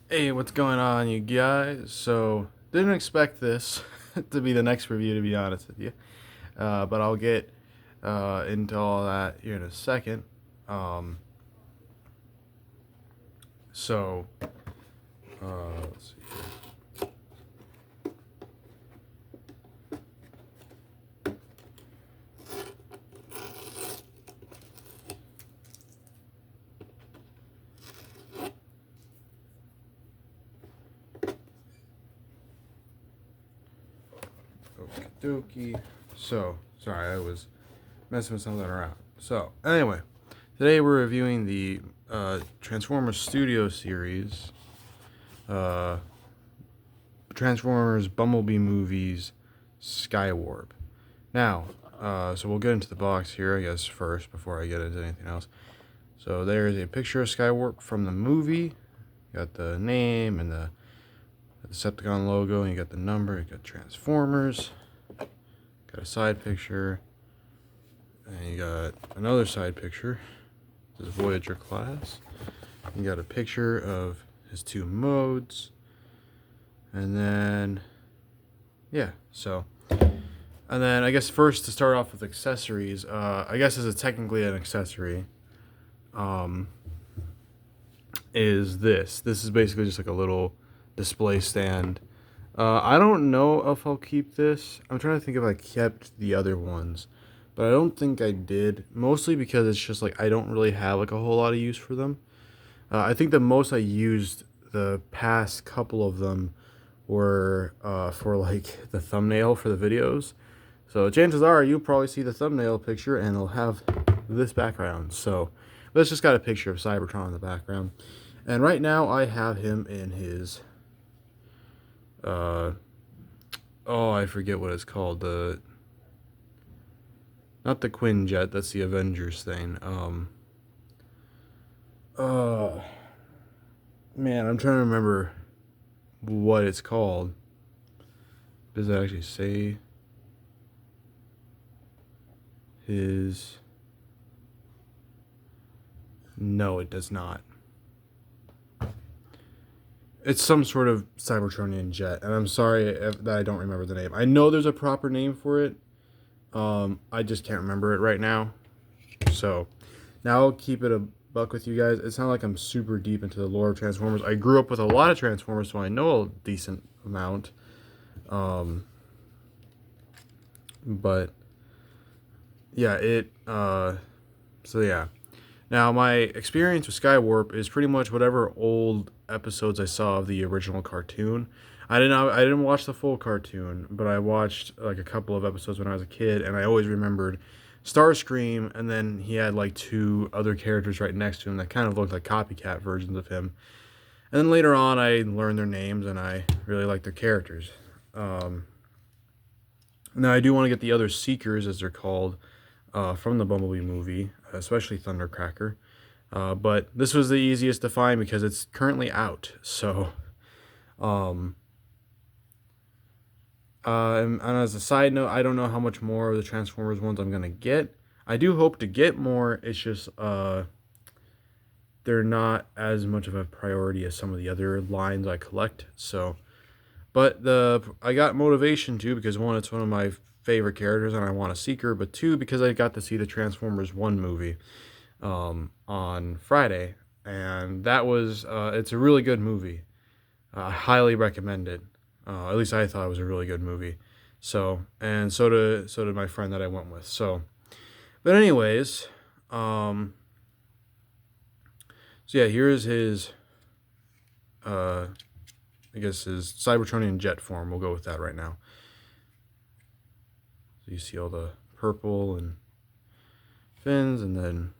Hey, what's going on, you guys? So, didn't expect this to be the next review, to be honest with you. But I'll get into all that here in a second. Um, so, let's see. Okie dokie. So, sorry, I was messing with something around. So, anyway, today we're reviewing the Transformers Studio Series, uh, Transformers Bumblebee movies, Skywarp. Now, so we'll get into the box here, I guess, first before I get into anything else. So there's a picture of Skywarp from the movie. You got the name and the Decepticon logo, and you got the number. You got Transformers. Got a side picture, and you got another side picture. This is Voyager Class. You got a picture of his two modes, and then yeah. So. And then I guess first to start off with accessories, I guess this is technically an accessory, um, is this. This is basically just like a little display stand. I don't know if I'll keep this. I'm trying to think if I kept the other ones, but I don't think I did. Mostly because it's just like I don't really have like a whole lot of use for them. I think the most I used the past couple of them were for like the thumbnail for the videos. So chances are you'll probably see the thumbnail picture and it'll have this background. So let's just got a picture of Cybertron in the background. And right now I have him in his uh oh, I forget what it's called. The not the Quinjet, that's the Avengers thing. Uh man, I'm trying to remember what it's called. Does it actually say his? No, it does not. It's some sort of Cybertronian jet, and I'm sorry that I don't remember the name. I know there's a proper name for it. I just can't remember it right now. So now I'll keep it a buck with you guys. It's not like I'm super deep into the lore of Transformers. I grew up with a lot of Transformers, so I know a decent amount. Um, but yeah, so yeah. Now my experience with Skywarp is pretty much whatever old episodes I saw of the original cartoon. I didn't watch the full cartoon, but I watched like a couple of episodes when I was a kid, and I always remembered Starscream, and then he had like two other characters right next to him that kind of looked like copycat versions of him. And then later on, I learned their names, and I really liked their characters. Um, Now I do want to get the other Seekers, as they're called, from the Bumblebee movie, especially Thundercracker. But this was the easiest to find because it's currently out. So, um, and as a side note, I don't know how much more of the Transformers ones I'm gonna get. I do hope to get more. It's just they're not as much of a priority as some of the other lines I collect. So, but I got motivation too because one, it's one of my favorite characters and I want a Seeker, but two, because I got to see the Transformers One movie on Friday, and that was it's a really good movie. I highly recommend it. At least I thought it was a really good movie. So, and so did my friend that I went with. So, but anyways, um, so yeah, here's his uh, I guess his Cybertronian jet form. We'll go with that right now. So you see all the purple and fins, and then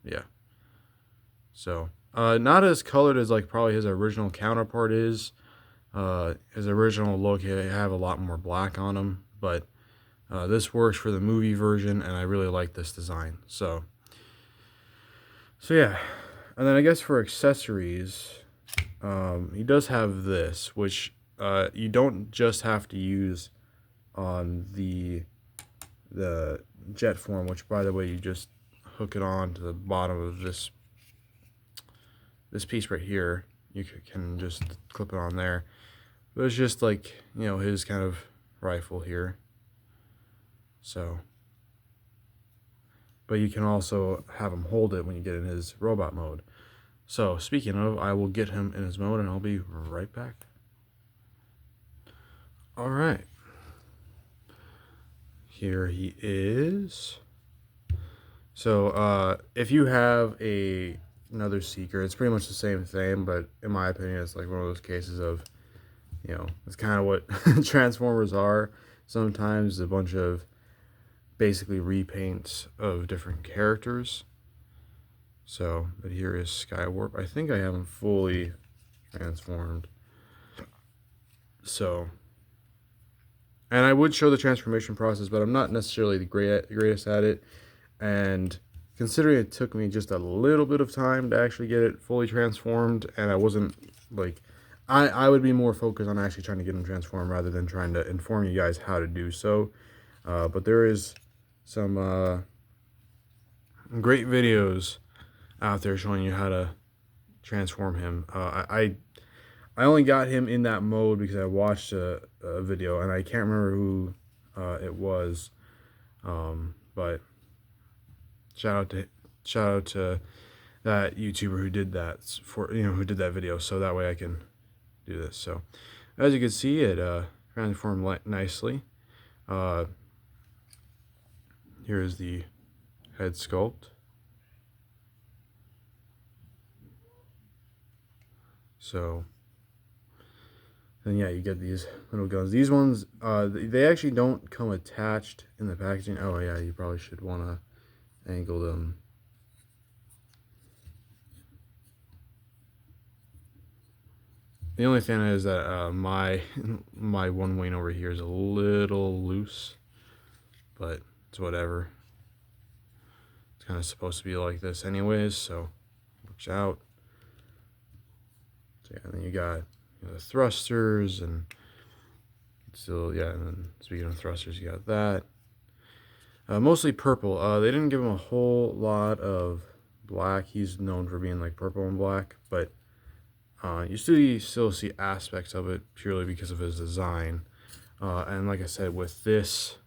yeah. So not as colored as like probably his original counterpart is. His original look, he have a lot more black on him, but this works for the movie version, and I really like this design. So yeah, and then I guess for accessories, he does have this, which you don't just have to use on the jet form, which by the way you just hook it on to the bottom of this piece right here. you can just clip it on there. But it's just like, you know, his kind of rifle here. So, but you can also have him hold it when you get in his robot mode. So, speaking of, I will get him in his mode and I'll be right back. Alright. Here he is. So, if you have another Seeker, it's pretty much the same thing, but in my opinion, it's like one of those cases of, you know, it's kind of what Transformers are. Sometimes a bunch of basically repaints of different characters. So, but here is Skywarp. I think I have him fully transformed. So, and I would show the transformation process, but I'm not necessarily the greatest at it. And considering it took me just a little bit of time to actually get it fully transformed, and I wasn't like, I would be more focused on actually trying to get them transformed rather than trying to inform you guys how to do so. But there is some great videos out there showing you how to transform him. I only got him in that mode because I watched a video, and I can't remember who it was, but shout out to that YouTuber who did that who did that video, so that way I can do this. So as you can see, it transformed nicely. Here is the head sculpt. So then yeah, you get these little guns. These ones, they actually don't come attached in the packaging. Oh yeah, you probably should want to angle them. The only thing is that my one wing over here is a little loose, but it's whatever. It's kind of supposed to be like this anyways, so it works out. So yeah, and then you got the thrusters, and still, yeah, and then speaking of thrusters, you got that. Mostly purple. They didn't give him a whole lot of black. He's known for being like purple and black, but you still see aspects of it purely because of his design. And like I said, with this,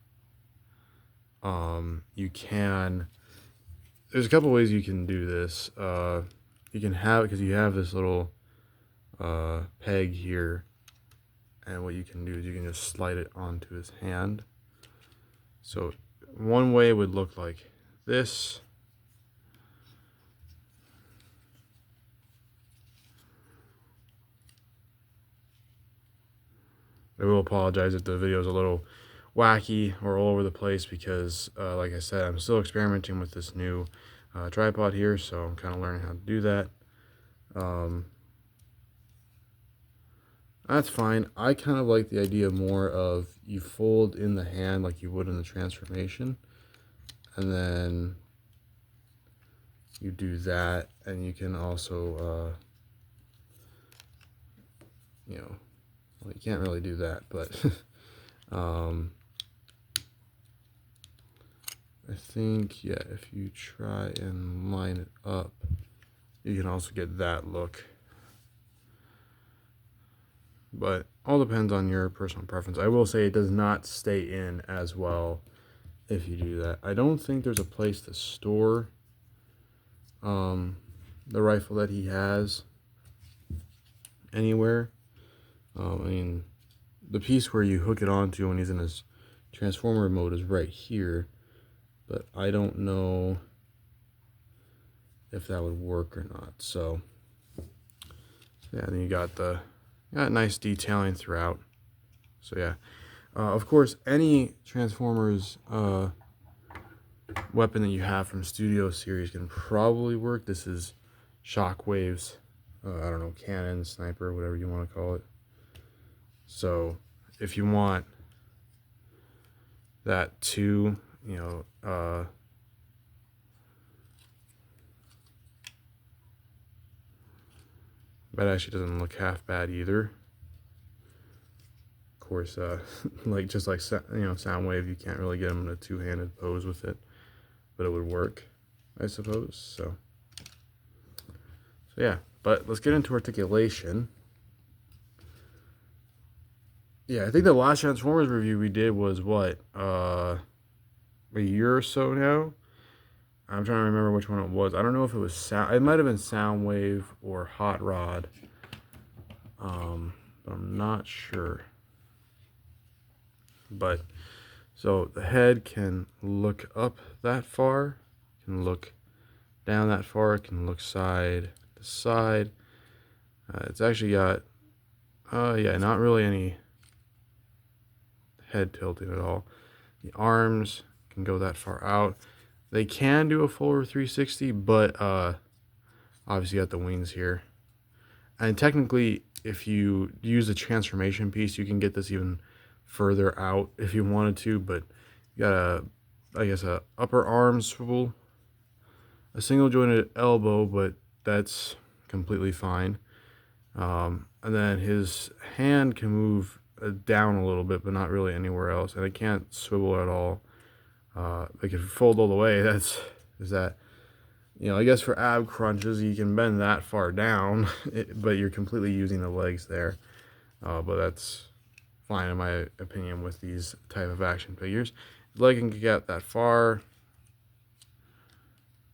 you can. There's a couple ways you can do this. You can have, because you have this little peg here, and what you can do is you can just slide it onto his hand. So one way would look like this. I will apologize if the video is a little wacky or all over the place because, like I said, I'm still experimenting with this new tripod here, so I'm kind of learning how to do that. That's fine. I kind of like the idea more of you fold in the hand like you would in the transformation, and then you do that, and you can also, well, you can't really do that, but I think, yeah, if you try and line it up, you can also get that look. But all depends on your personal preference. I will say it does not stay in as well if you do that. I don't think there's a place to store the rifle that he has anywhere. I mean, the piece where you hook it onto when he's in his transformer mode is right here, but I don't know if that would work or not. So yeah, then you got nice detailing throughout. So yeah, of course, any Transformers weapon that you have from Studio Series can probably work. This is Shockwave's, I don't know, cannon, sniper, whatever you want to call it. So if you want that too, that actually doesn't look half bad either. Of course, like Soundwave, you can't really get them in a two-handed pose with it, but it would work, I suppose. So yeah, But let's get into articulation. Yeah, I think the last Transformers review we did was what, a year or so now. I'm trying to remember which one it was. I don't know if it was Sound. It might have been Soundwave or Hot Rod. I'm not sure. But so the head can look up that far, can look down that far, can look side to side. It's actually got, yeah, not really any head tilting at all. The arms can go that far out. They can do a full 360, but obviously you got the wings here. And technically, if you use the transformation piece, you can get this even further out if you wanted to, but you got a upper arm swivel, a single jointed elbow, but that's completely fine. And then his hand can move down a little bit, but not really anywhere else, and it can't swivel at all. Like if you fold all the way, I guess for ab crunches you can bend that far down, but you're completely using the legs there. But that's fine in my opinion with these type of action figures. His leg can get that far,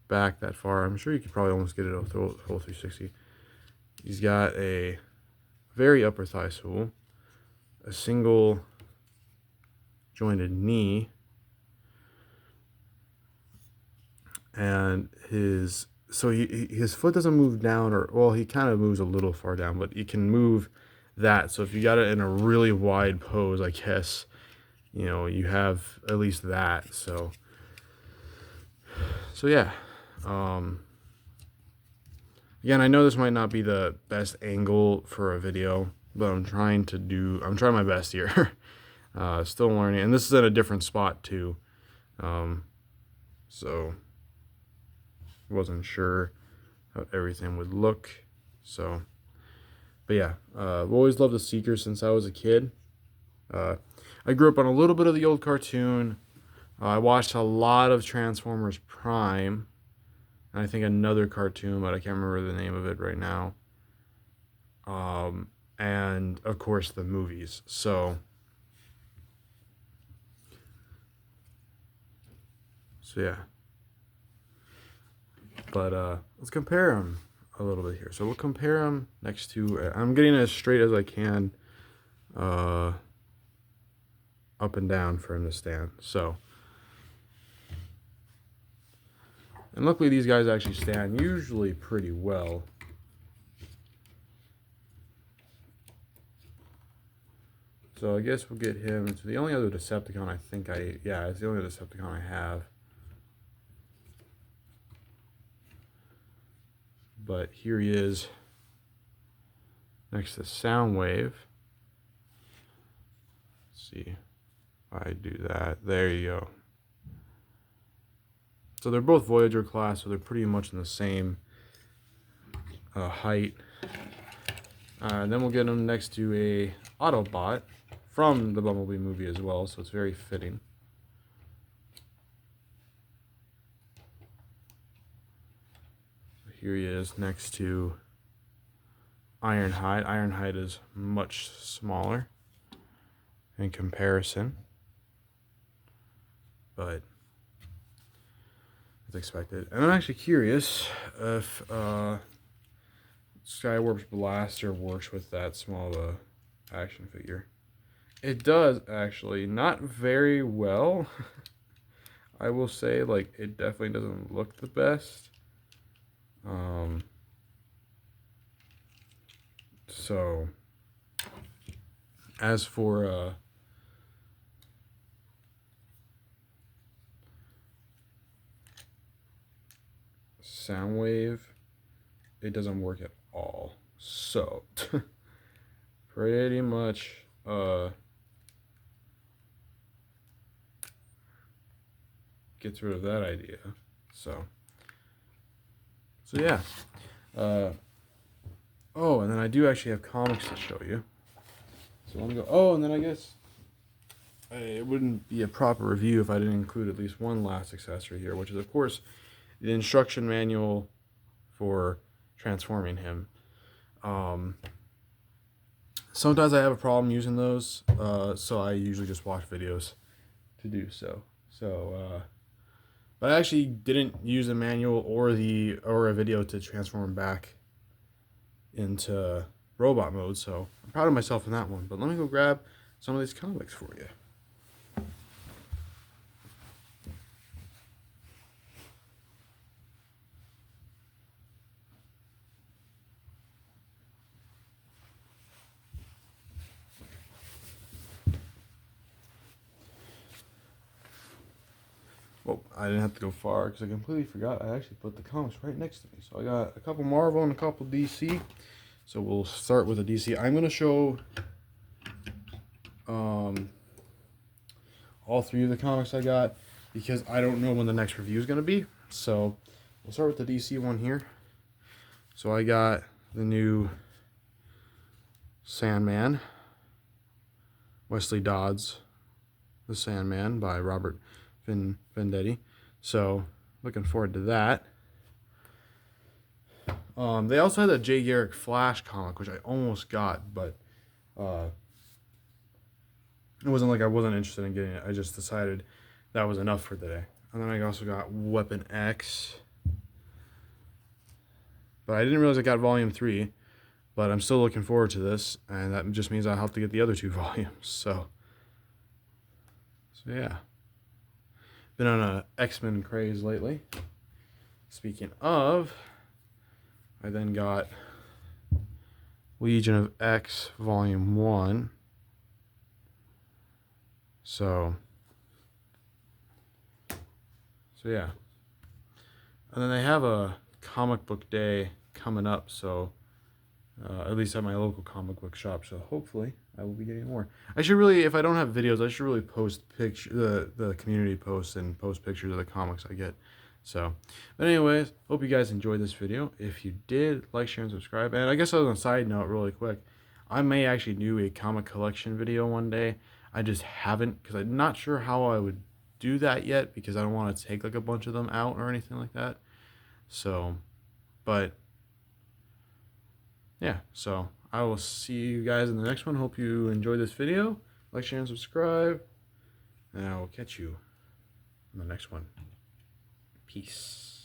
back that far. I'm sure you could probably almost get it a full 360. He's got a very upper thigh swivel, a single jointed knee, and his foot doesn't move down, or well, he kind of moves a little far down, but he can move that. So if you got it in a really wide pose, I guess, you have at least that. So yeah. Again, I know this might not be the best angle for a video, but I'm trying my best here. Still learning, and this is at a different spot too. So wasn't sure how everything would look. So, but yeah, I've always loved the Seeker since I was a kid. I grew up on a little bit of the old cartoon. I watched a lot of Transformers Prime, and I think another cartoon, but I can't remember the name of it right now. And of course the movies. So yeah. But let's compare them a little bit here. So we'll compare them next to, I'm getting as straight as I can up and down for him to stand. So, and luckily these guys actually stand usually pretty well. So I guess we'll get him to the only other Decepticon it's the only Decepticon I have. But here he is next to Soundwave. Let's see if I do that. There you go. So they're both Voyager class, so they're pretty much in the same height. And then we'll get them next to a Autobot from the Bumblebee movie as well, so it's very fitting. Here he is next to Ironhide. Ironhide is much smaller in comparison, but as expected. And I'm actually curious if Skywarp's blaster works with that small action figure. It does, actually. Not very well. I will say, like, it definitely doesn't look the best. So as for Soundwave, it doesn't work at all. So pretty much gets rid of that idea. So yeah. Oh, and then I do actually have comics to show you. So let me go. Oh, and then I guess it wouldn't be a proper review if I didn't include at least one last accessory here, which is, of course, the instruction manual for transforming him. Sometimes I have a problem using those, so I usually just watch videos to do so. But I actually didn't use a manual or a video to transform back into robot mode, so I'm proud of myself in that one. But let me go grab some of these comics for you. Well, I didn't have to go far because I completely forgot I actually put the comics right next to me. So I got a couple Marvel and a couple DC. So we'll start with the DC. I'm going to show all three of the comics I got because I don't know when the next review is going to be. So we'll start with the DC one here. So I got the new Sandman, Wesley Dodds, The Sandman by Robert Venditti. So looking forward to that. They also had a Jay Garrick Flash comic, which I almost got, but it wasn't like I wasn't interested in getting it. I just decided that was enough for today. And then I also got Weapon X. But I didn't realize I got Volume 3. But I'm still looking forward to this. And that just means I'll have to get the other 2 volumes. So yeah. Been on a X-Men craze lately. Speaking of, I then got Legion of X Volume 1. So yeah. And then they have a comic book day coming up, so at least at my local comic book shop, so hopefully I will be getting more. I should really, if I don't have videos, I should really post the community posts and post pictures of the comics I get. So, but anyways, hope you guys enjoyed this video. If you did, like, share, and subscribe. And I guess on a side note, really quick, I may actually do a comic collection video one day. I just haven't, because I'm not sure how I would do that yet, because I don't want to take like a bunch of them out or anything like that. So, but yeah, so I will see you guys in the next one. Hope you enjoyed this video. Like, share, and subscribe, and I will catch you in the next one. Peace.